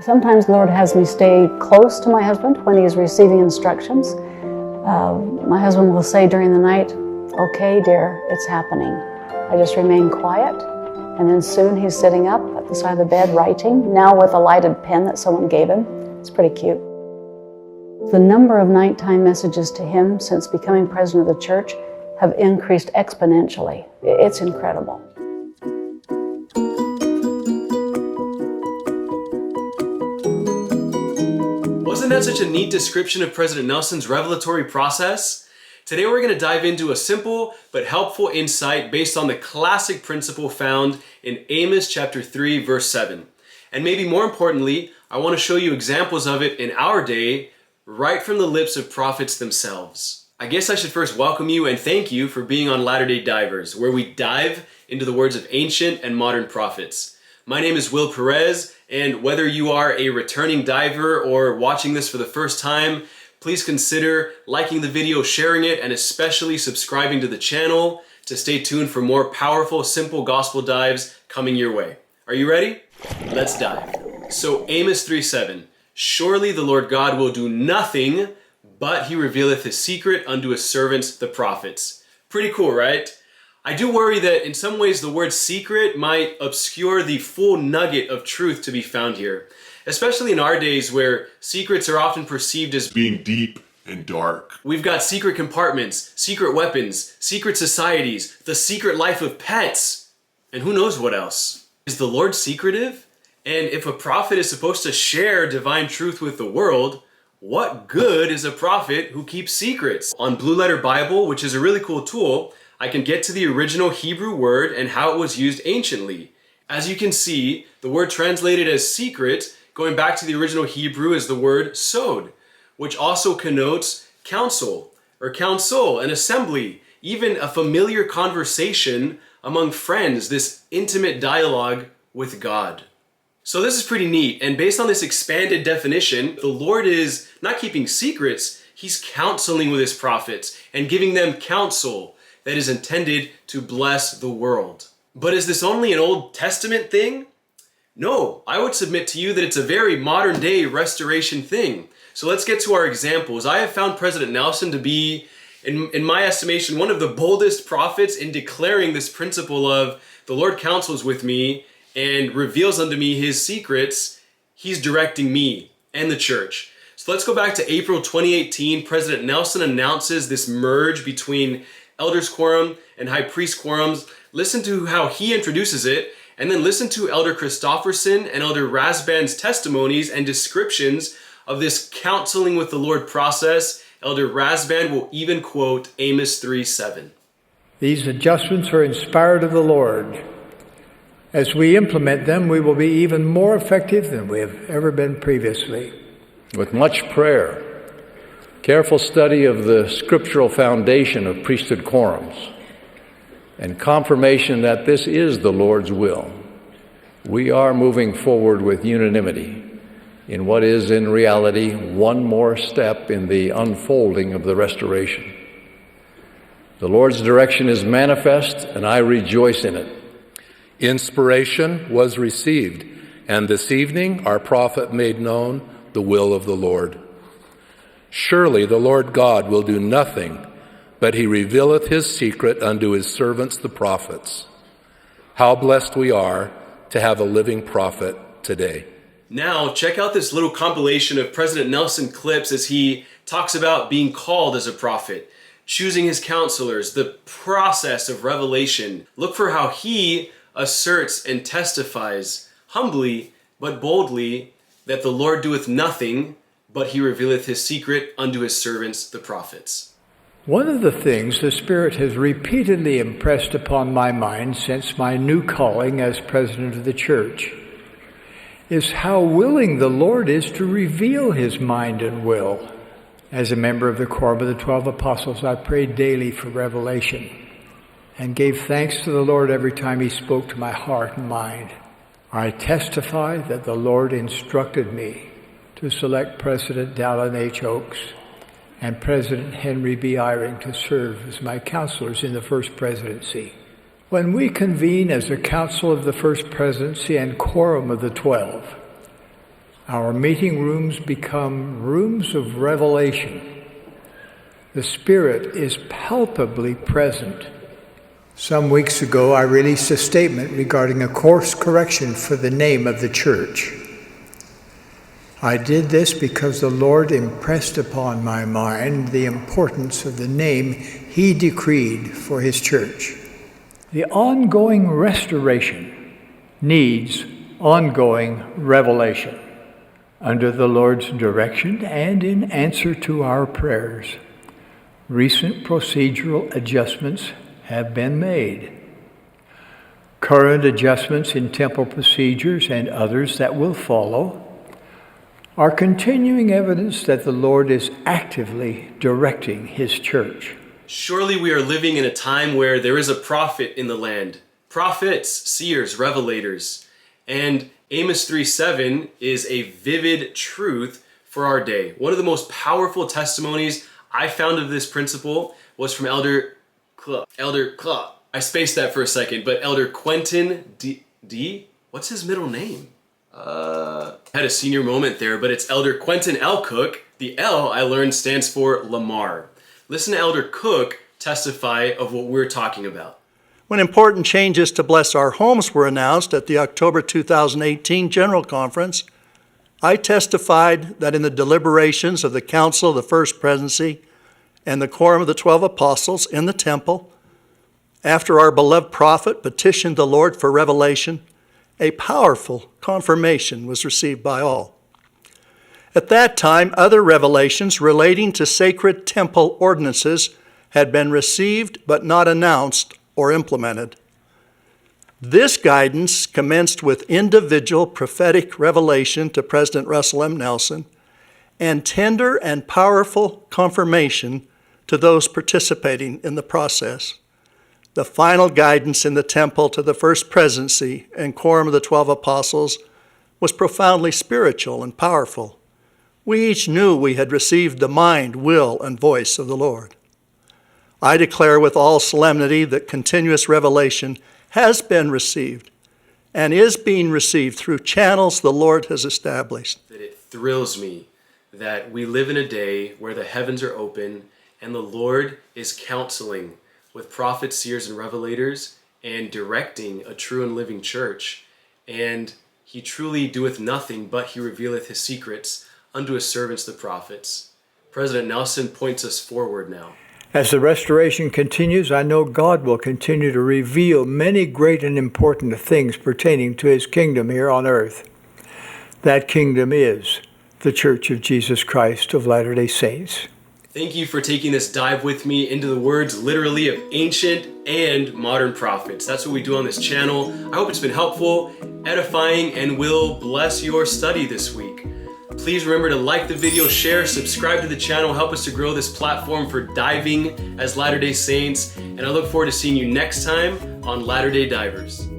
Sometimes the Lord has me stay close to my husband when he's receiving instructions. My husband will say during the night, "Okay, dear, it's happening." I just remain quiet, and then soon he's sitting up at the side of the bed writing, now with a lighted pen that someone gave him. It's pretty cute. The number of nighttime messages to him since becoming president of the church have increased exponentially. It's incredible. Wasn't that such a neat description of President Nelson's revelatory process? Today we're going to dive into a simple but helpful insight based on the classic principle found in Amos chapter 3 verse 7. And maybe more importantly, I want to show you examples of it in our day, right from the lips of prophets themselves. I guess I should first welcome you and thank you for being on Latter-day Divers, where we dive into the words of ancient and modern prophets. My name is Will Perez, and whether you are a returning diver or watching this for the first time, please consider liking the video, sharing it, and especially subscribing to the channel to stay tuned for more powerful, simple gospel dives coming your way. Are you ready? Let's dive. So Amos 3:7, surely the Lord God will do nothing, but he revealeth his secret unto his servants, the prophets. Pretty cool, right? I do worry that in some ways the word secret might obscure the full nugget of truth to be found here, especially in our days where secrets are often perceived as being deep and dark. We've got secret compartments, secret weapons, secret societies, the secret life of pets, and who knows what else. Is the Lord secretive? And if a prophet is supposed to share divine truth with the world, what good is a prophet who keeps secrets? On Blue Letter Bible, which is a really cool tool, I can get to the original Hebrew word and how it was used anciently. As you can see, the word translated as secret, going back to the original Hebrew, is the word sod, which also connotes counsel, or counsel, an assembly, even a familiar conversation among friends, this intimate dialogue with God. So this is pretty neat, and based on this expanded definition, the Lord is not keeping secrets, he's counseling with his prophets and giving them counsel that is intended to bless the world. But is this only an Old Testament thing? No, I would submit to you that it's a very modern day restoration thing. So let's get to our examples. I have found President Nelson to be, in my estimation, one of the boldest prophets in declaring this principle of the Lord counsels with me and reveals unto me his secrets. He's directing me and the church. So let's go back to April 2018. President Nelson announces this merge between Elders Quorum and High Priest Quorums. Listen to how he introduces it, and then listen to Elder Christofferson and Elder Rasband's testimonies and descriptions of this counseling with the Lord process. Elder Rasband will even quote Amos 3:7. These adjustments are inspired of the Lord. As we implement them, we will be even more effective than we have ever been previously. With much prayer, careful study of the scriptural foundation of priesthood quorums, and confirmation that this is the Lord's will, we are moving forward with unanimity in what is in reality one more step in the unfolding of the restoration. The Lord's direction is manifest, and I rejoice in it. Inspiration was received, and this evening our prophet made known the will of the Lord. Surely the Lord God will do nothing, but he revealeth his secret unto his servants the prophets. How blessed we are to have a living prophet today. Now, check out this little compilation of President Nelson clips as he talks about being called as a prophet, choosing his counselors, the process of revelation. Look for how he asserts and testifies humbly but boldly that the Lord doeth nothing, but he revealeth his secret unto his servants, the prophets. One of the things the Spirit has repeatedly impressed upon my mind since my new calling as president of the church is how willing the Lord is to reveal his mind and will. As a member of the Quorum of the 12 Apostles, I prayed daily for revelation and gave thanks to the Lord every time he spoke to my heart and mind. I testify that the Lord instructed me to select President Dallin H. Oaks and President Henry B. Eyring to serve as my counselors in the First Presidency. When we convene as a council of the First Presidency and Quorum of the 12, Our meeting rooms become rooms of revelation. The Spirit is palpably present. Some weeks ago, I released a statement regarding a course correction for the name of the church. I did this because the Lord impressed upon my mind the importance of the name He decreed for His church. The ongoing restoration needs ongoing revelation. Under the Lord's direction and in answer to our prayers, recent procedural adjustments have been made. Current adjustments in temple procedures and others that will follow are continuing evidence that the Lord is actively directing His church. Surely we are living in a time where there is a prophet in the land. Prophets, seers, revelators. And Amos 3:7 is a vivid truth for our day. One of the most powerful testimonies I found of this principle was from Elder I spaced that for a second, but Elder Quentin D. What's his middle name? Had a senior moment there, but it's Elder Quentin L. Cook. The L, I learned, stands for Lamar. Listen to Elder Cook testify of what we're talking about. When important changes to bless our homes were announced at the October 2018 General Conference, I testified that in the deliberations of the Council of the First Presidency and the Quorum of the 12 Apostles in the temple, after our beloved prophet petitioned the Lord for revelation, a powerful confirmation was received by all. At that time, other revelations relating to sacred temple ordinances had been received but not announced or implemented. This guidance commenced with individual prophetic revelation to President Russell M. Nelson and tender and powerful confirmation to those participating in the process. The final guidance in the temple to the First Presidency and Quorum of the 12 Apostles was profoundly spiritual and powerful. We each knew we had received the mind, will, and voice of the Lord. I declare with all solemnity that continuous revelation has been received and is being received through channels the Lord has established. That it thrills me that we live in a day where the heavens are open and the Lord is counseling with prophets, seers, and revelators and directing a true and living church. And He truly doeth nothing, but He revealeth His secrets unto His servants the prophets. President Nelson points us forward now. As the restoration continues, I know God will continue to reveal many great and important things pertaining to His kingdom here on earth. That kingdom is the Church of Jesus Christ of Latter-day Saints. Thank you for taking this dive with me into the words literally of ancient and modern prophets. That's what we do on this channel. I hope it's been helpful, edifying, and will bless your study this week. Please remember to like the video, share, subscribe to the channel, help us to grow this platform for diving as Latter-day Saints, and I look forward to seeing you next time on Latter-day Divers.